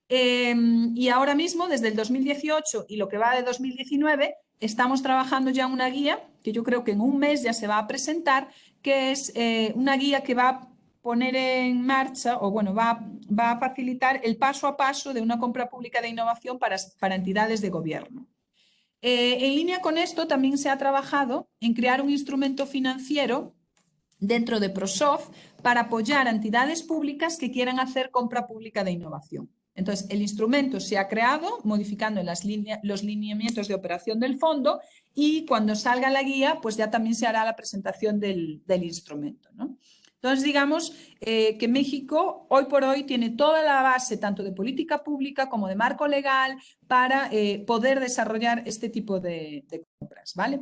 Y ahora mismo, desde el 2018 y lo que va de 2019, estamos trabajando ya en una guía que yo creo que en un mes ya se va a presentar, que es una guía que va a poner en marcha, o bueno, va a facilitar el paso a paso de una compra pública de innovación para entidades de gobierno. En línea con esto, también se ha trabajado en crear un instrumento financiero dentro de ProSoft para apoyar a entidades públicas que quieran hacer compra pública de innovación. Entonces, el instrumento se ha creado modificando los lineamientos de operación del fondo, y cuando salga la guía, pues ya también se hará la presentación del instrumento, ¿no? Entonces, digamos que México hoy por hoy tiene toda la base, tanto de política pública como de marco legal, para poder desarrollar este tipo de compras, ¿vale?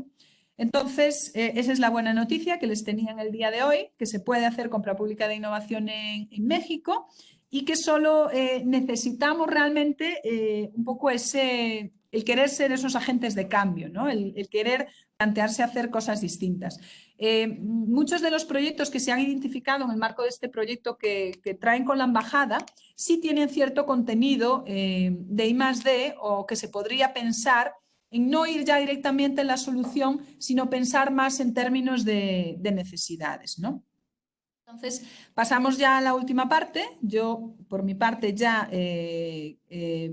Entonces, esa es la buena noticia que les tenía en el día de hoy, que se puede hacer compra pública de innovación en México y que solo necesitamos realmente un poco el querer ser esos agentes de cambio, ¿no? El querer plantearse hacer cosas distintas. Muchos de los proyectos que se han identificado en el marco de este proyecto que traen con la embajada sí tienen cierto contenido de I+D o que se podría pensar en no ir ya directamente en la solución, sino pensar más en términos de necesidades, ¿no? Entonces, pasamos ya a la última parte. Yo, por mi parte, ya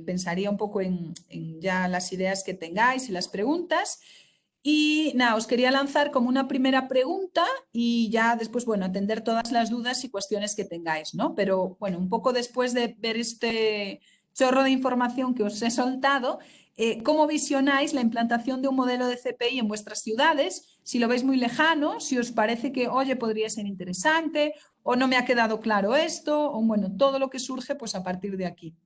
pensaría un poco en ya las ideas que tengáis y las preguntas. Y nada, os quería lanzar como una primera pregunta y ya después, bueno, atender todas las dudas y cuestiones que tengáis, ¿no? Pero bueno, un poco después de ver este chorro de información que os he soltado, ¿cómo visionáis la implantación de un modelo de CPI en vuestras ciudades? Si lo veis muy lejano, si os parece que, oye, podría ser interesante o no me ha quedado claro esto, o bueno, todo lo que surge pues a partir de aquí.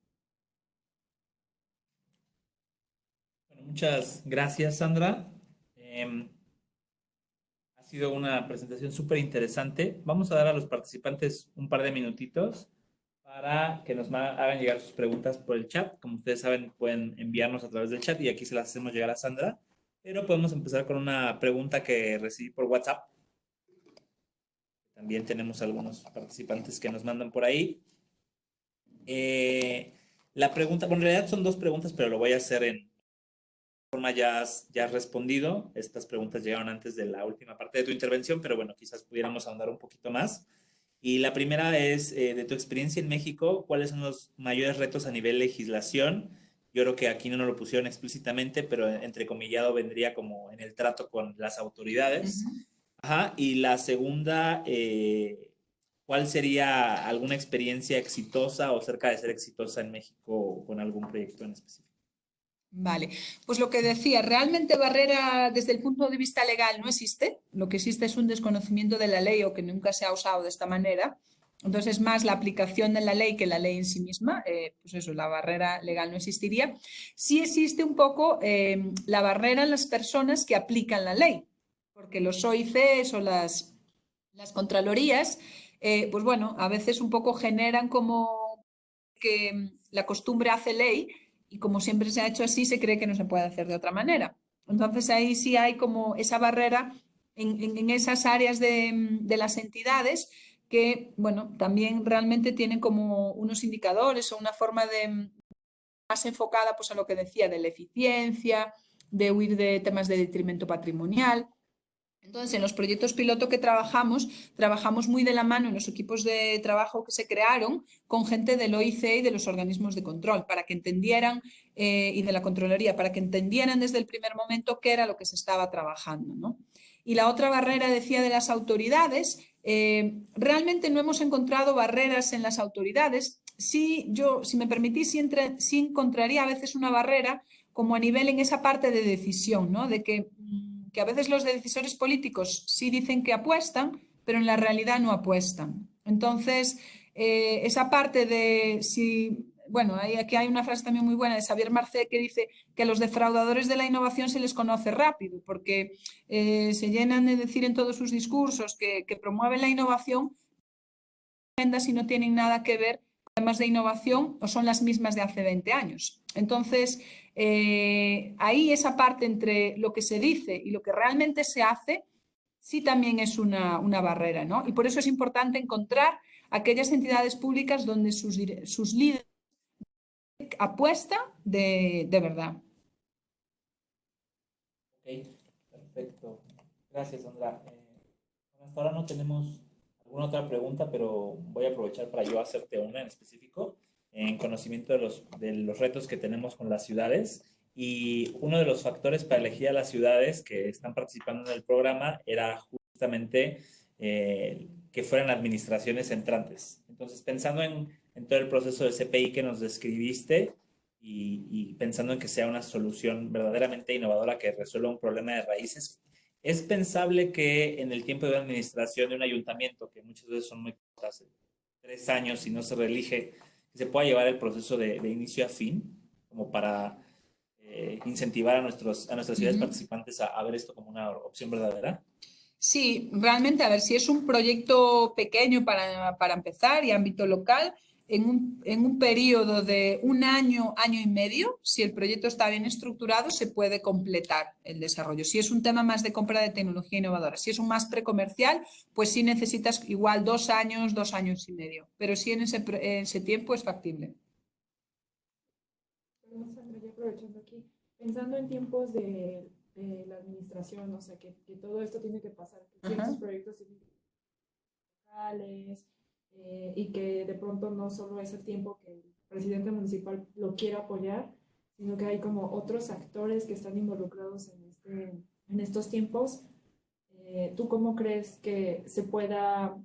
Bueno, muchas gracias, Sandra. Ha sido una presentación súper interesante. Vamos a dar a los participantes un par de minutitos para que nos hagan llegar sus preguntas por el chat. Como ustedes saben, pueden enviarnos a través del chat y aquí se las hacemos llegar a Sandra. Pero podemos empezar con una pregunta que recibí por WhatsApp. También tenemos algunos participantes que nos mandan por ahí. La pregunta, bueno, en realidad son dos preguntas, pero lo voy a hacer en forma ya has respondido. Estas preguntas llegaron antes de la última parte de tu intervención, pero bueno, quizás pudiéramos ahondar un poquito más. Y la primera es, de tu experiencia en México, ¿cuáles son los mayores retos a nivel legislación? Yo creo que aquí no nos lo pusieron explícitamente, pero entrecomillado vendría como en el trato con las autoridades. Ajá. Y la segunda, ¿cuál sería alguna experiencia exitosa o cerca de ser exitosa en México con algún proyecto en específico? Vale, pues lo que decía, realmente barrera desde el punto de vista legal no existe, lo que existe es un desconocimiento de la ley o que nunca se ha usado de esta manera. Entonces, más la aplicación de la ley que la ley en sí misma, pues eso, la barrera legal no existiría. Sí existe un poco la barrera en las personas que aplican la ley, porque los OICs o las contralorías, pues bueno, a veces un poco generan como que la costumbre hace ley y como siempre se ha hecho así, se cree que no se puede hacer de otra manera. Entonces ahí sí hay como esa barrera en esas áreas de las entidades que, bueno, también realmente tienen como unos indicadores o una forma de más enfocada pues a lo que decía de la eficiencia, de huir de temas de detrimento patrimonial. Entonces, en los proyectos piloto que trabajamos muy de la mano en los equipos de trabajo que se crearon con gente del OIC y de los organismos de control, para que entendieran, y de la Contraloría, para que entendieran desde el primer momento qué era lo que se estaba trabajando, ¿no? Y la otra barrera, decía, de las autoridades, realmente no hemos encontrado barreras en las autoridades. Sí, yo, si me permitís, sí encontraría a veces una barrera como a nivel en esa parte de decisión, ¿no? De que a veces los decisores políticos sí dicen que apuestan, pero en la realidad no apuestan. Entonces, esa parte de si, bueno, aquí hay una frase también muy buena de Xavier Marcé que dice que a los defraudadores de la innovación se les conoce rápido, porque se llenan de decir en todos sus discursos que promueven la innovación, si no tienen nada que ver con temas de innovación o son las mismas de hace 20 años. Entonces, ahí esa parte entre lo que se dice y lo que realmente se hace, sí también es una barrera, ¿no? Y por eso es importante encontrar aquellas entidades públicas donde sus líderes apuestan de verdad. Ok, perfecto. Gracias, Sandra. Hasta ahora no tenemos alguna otra pregunta, pero voy a aprovechar para yo hacerte una en específico, en conocimiento de los retos que tenemos con las ciudades. Y uno de los factores para elegir a las ciudades que están participando en el programa era justamente que fueran administraciones entrantes. Entonces, pensando en todo el proceso de CPI que nos describiste y pensando en que sea una solución verdaderamente innovadora que resuelva un problema de raíces, ¿Es pensable que en el tiempo de una administración de un ayuntamiento, que muchas veces son muy cortas, 3 años y no se reelige, se pueda llevar el proceso de inicio a fin, como para incentivar a nuestras ciudades Ujú. participantes a ver esto como una opción verdadera? Sí, realmente, a ver, si es un proyecto pequeño para empezar y ámbito local, en un periodo de un año, año y medio, si el proyecto está bien estructurado, se puede completar el desarrollo. Si es un tema más de compra de tecnología innovadora, si es un más precomercial, pues sí necesitas igual 2 años, 2 años y medio, pero sí en ese tiempo es factible. Perdón, Sandra, ya aprovechando aquí, pensando en tiempos de la administración, o sea, que todo esto tiene que pasar, que ciertos Ajá. proyectos tienen que ser locales, y que de pronto no solo es el tiempo que el presidente municipal lo quiera apoyar, sino que hay como otros actores que están involucrados en estos tiempos. ¿Tú cómo crees que se pueda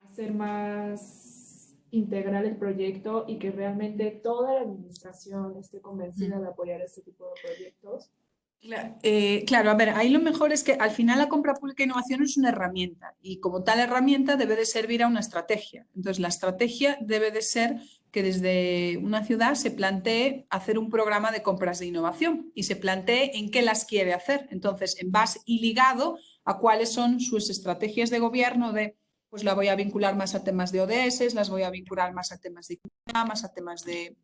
hacer más integral el proyecto y que realmente toda la administración esté convencida de apoyar este tipo de proyectos? Claro, a ver, ahí lo mejor es que al final la compra pública e innovación es una herramienta y como tal herramienta debe de servir a una estrategia. Entonces, la estrategia debe de ser que desde una ciudad se plantee hacer un programa de compras de innovación y se plantee en qué las quiere hacer. Entonces, en base y ligado a cuáles son sus estrategias de gobierno de, pues la voy a vincular más a temas de ODS, las voy a vincular más a temas de más a temas de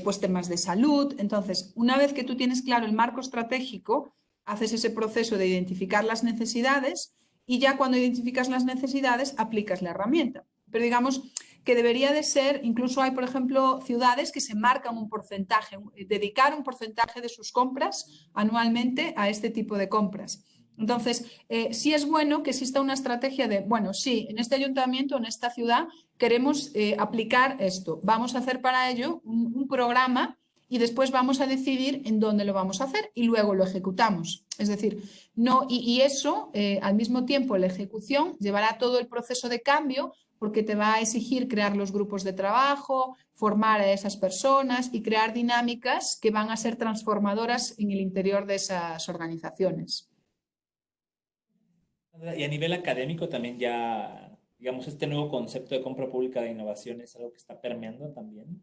pues temas de salud. Entonces, una vez que tú tienes claro el marco estratégico, haces ese proceso de identificar las necesidades y ya cuando identificas las necesidades, aplicas la herramienta. Pero digamos que debería de ser, incluso hay, por ejemplo, ciudades que se marcan un porcentaje, dedicar un porcentaje de sus compras anualmente a este tipo de compras. Entonces, sí es bueno que exista una estrategia de, bueno, sí, en este ayuntamiento, en esta ciudad, queremos aplicar esto. Vamos a hacer para ello un programa y después vamos a decidir en dónde lo vamos a hacer y luego lo ejecutamos. Es decir, no, y eso, al mismo tiempo, la ejecución llevará todo el proceso de cambio porque te va a exigir crear los grupos de trabajo, formar a esas personas y crear dinámicas que van a ser transformadoras en el interior de esas organizaciones. Y a nivel académico también ya, digamos, este nuevo concepto de compra pública de innovación es algo que está permeando también.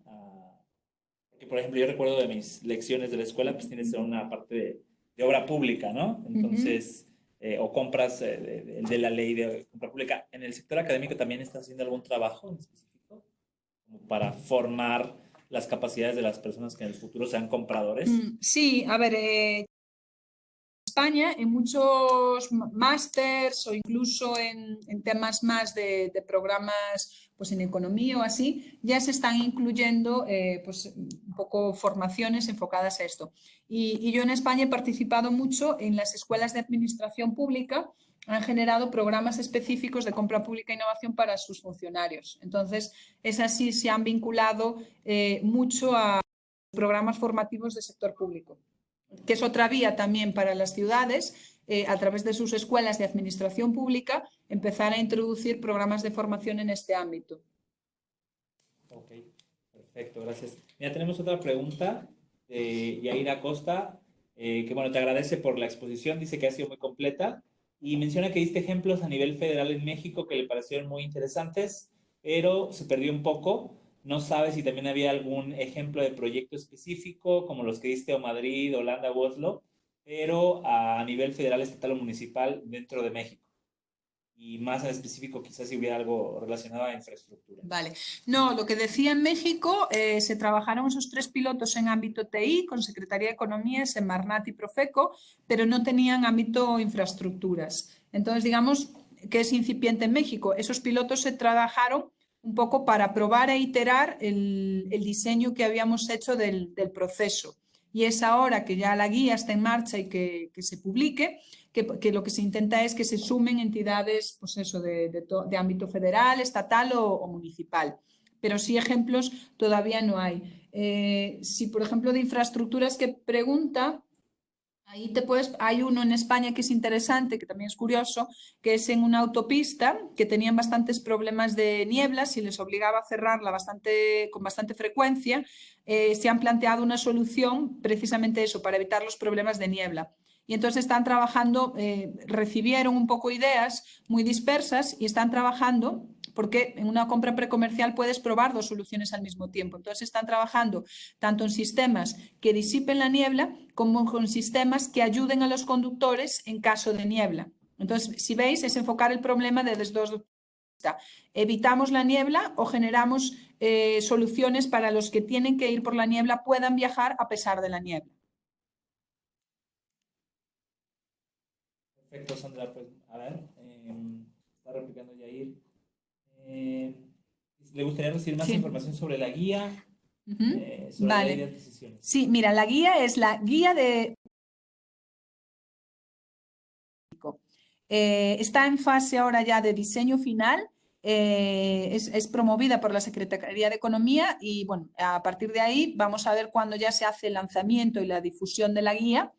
Porque, por ejemplo, yo recuerdo de mis lecciones de la escuela, pues tienes una parte de obra pública, ¿no? Uh -huh. Entonces, o compras de la ley de compra pública. ¿En el sector académico también está haciendo algún trabajo en específico como para formar las capacidades de las personas que en el futuro sean compradores? Sí, a ver, España en muchos másters o incluso en temas más de programas pues en economía o así, ya se están incluyendo pues un poco formaciones enfocadas a esto. Y yo en España he participado mucho en las escuelas de administración pública, han generado programas específicos de compra pública e innovación para sus funcionarios. Entonces, esas sí se han vinculado mucho a programas formativos del sector público, que es otra vía también para las ciudades, a través de sus escuelas de administración pública, empezar a introducir programas de formación en este ámbito. Ok, perfecto, gracias. Mira, tenemos otra pregunta de Yaira Costa, que bueno, te agradece por la exposición, dice que ha sido muy completa y menciona que diste ejemplos a nivel federal en México que le parecieron muy interesantes, pero se perdió un poco. No sabe si también había algún ejemplo de proyecto específico, como los que diste o Madrid, Holanda u Oslo, pero a nivel federal, estatal o municipal dentro de México. Y más en específico, quizás si hubiera algo relacionado a infraestructura. Vale. No, lo que decía en México, se trabajaron esos 3 pilotos en ámbito TI con Secretaría de Economía, Semarnat y Profeco, pero no tenían ámbito infraestructuras. Entonces, digamos que es incipiente en México. Esos pilotos se trabajaron un poco para probar e iterar el diseño que habíamos hecho del proceso. Y es ahora que ya la guía está en marcha y que se publique, que lo que se intenta es que se sumen entidades pues eso, de ámbito federal, estatal o municipal. Pero sí ejemplos todavía no hay. Si, por ejemplo, de infraestructuras que pregunta, ahí hay uno en España que es interesante, que también es curioso, que es en una autopista que tenían bastantes problemas de nieblas y les obligaba a cerrarla con bastante frecuencia. Se han planteado una solución, precisamente eso, para evitar los problemas de niebla. y entonces están trabajando, recibieron un poco ideas muy dispersas y están trabajando, porque en una compra precomercial puedes probar dos soluciones al mismo tiempo. Entonces están trabajando tanto en sistemas que disipen la niebla como con sistemas que ayuden a los conductores en caso de niebla. Entonces, si veis, es enfocar el problema desde dos puntos de vista. ¿Evitamos la niebla o generamos soluciones para los que tienen que ir por la niebla puedan viajar a pesar de la niebla? Perfecto, Sandra. Pues, a ver, está replicando Yair. ¿Le gustaría recibir más Sí. información sobre la guía? Sobre la ley de Vale. adquisiciones. Sí, mira, la guía es la guía de... está en fase ahora ya de diseño final. Es promovida por la Secretaría de Economía y bueno, a partir de ahí vamos a ver cuándo ya se hace el lanzamiento y la difusión de la guía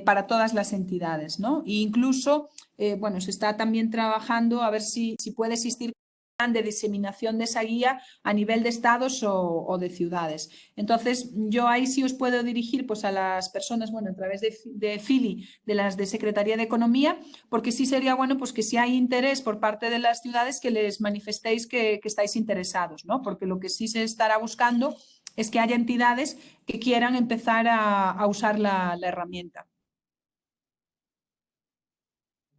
para todas las entidades, ¿no? E incluso, bueno, se está también trabajando a ver si puede existir un plan de diseminación de esa guía a nivel de estados o de ciudades. Entonces, yo ahí sí os puedo dirigir pues, a las personas, bueno, a través de Fili, de las de Secretaría de Economía, porque sí sería bueno pues, que si hay interés por parte de las ciudades que les manifestéis que estáis interesados, ¿no? Porque lo que sí se estará buscando es que haya entidades que quieran empezar a usar la herramienta.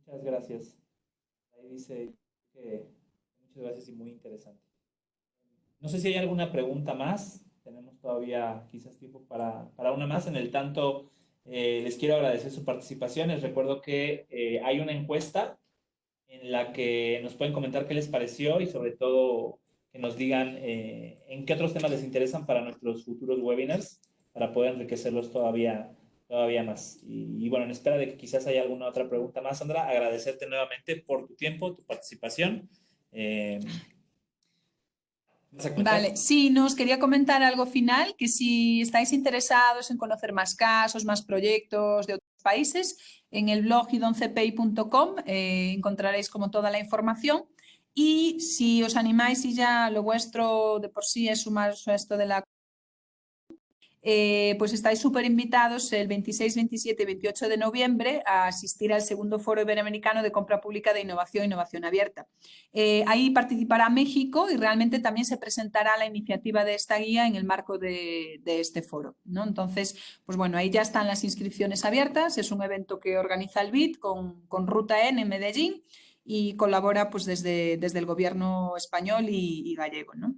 Muchas gracias. Ahí dice que muchas gracias y muy interesante. No sé si hay alguna pregunta más. Tenemos todavía quizás tiempo para una más. En el tanto, les quiero agradecer su participación. Les recuerdo que hay una encuesta en la que nos pueden comentar qué les pareció y sobre todo que nos digan en qué otros temas les interesan para nuestros futuros webinars para poder enriquecerlos todavía más. Y bueno, en espera de que quizás haya alguna otra pregunta más, Sandra, agradecerte nuevamente por tu tiempo, tu participación. ¿Vas a comentar? Vale, sí, nos quería comentar algo final, que si estáis interesados en conocer más casos, más proyectos de otros países, en el blog idoncpi.com encontraréis como toda la información y si os animáis y ya lo vuestro de por sí es sumaros a esto de la... pues estáis súper invitados el 26, 27 y 28 de noviembre a asistir al segundo Foro Iberoamericano de Compra Pública de Innovación e Innovación Abierta. Ahí participará México y realmente también se presentará la iniciativa de esta guía en el marco de este foro, ¿no? Entonces, pues bueno, ahí ya están las inscripciones abiertas. Es un evento que organiza el BID con Ruta N en Medellín y colabora pues desde el gobierno español y gallego, ¿no?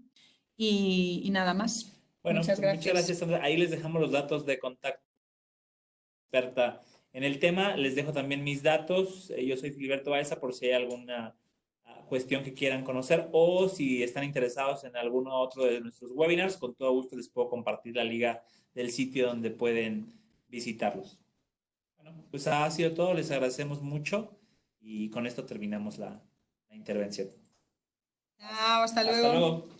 Y nada más. Bueno, Muchas pues muchas gracias. gracias, Sandra. Ahí les dejamos los datos de contacto experta en el tema. Les dejo también mis datos. Yo soy Filiberto Baeza por si hay alguna cuestión que quieran conocer o si están interesados en alguno otro de nuestros webinars, con todo gusto les puedo compartir la liga del sitio donde pueden visitarlos. Bueno, pues ha sido todo. Les agradecemos mucho y con esto terminamos la intervención. Chao, hasta luego. Hasta luego.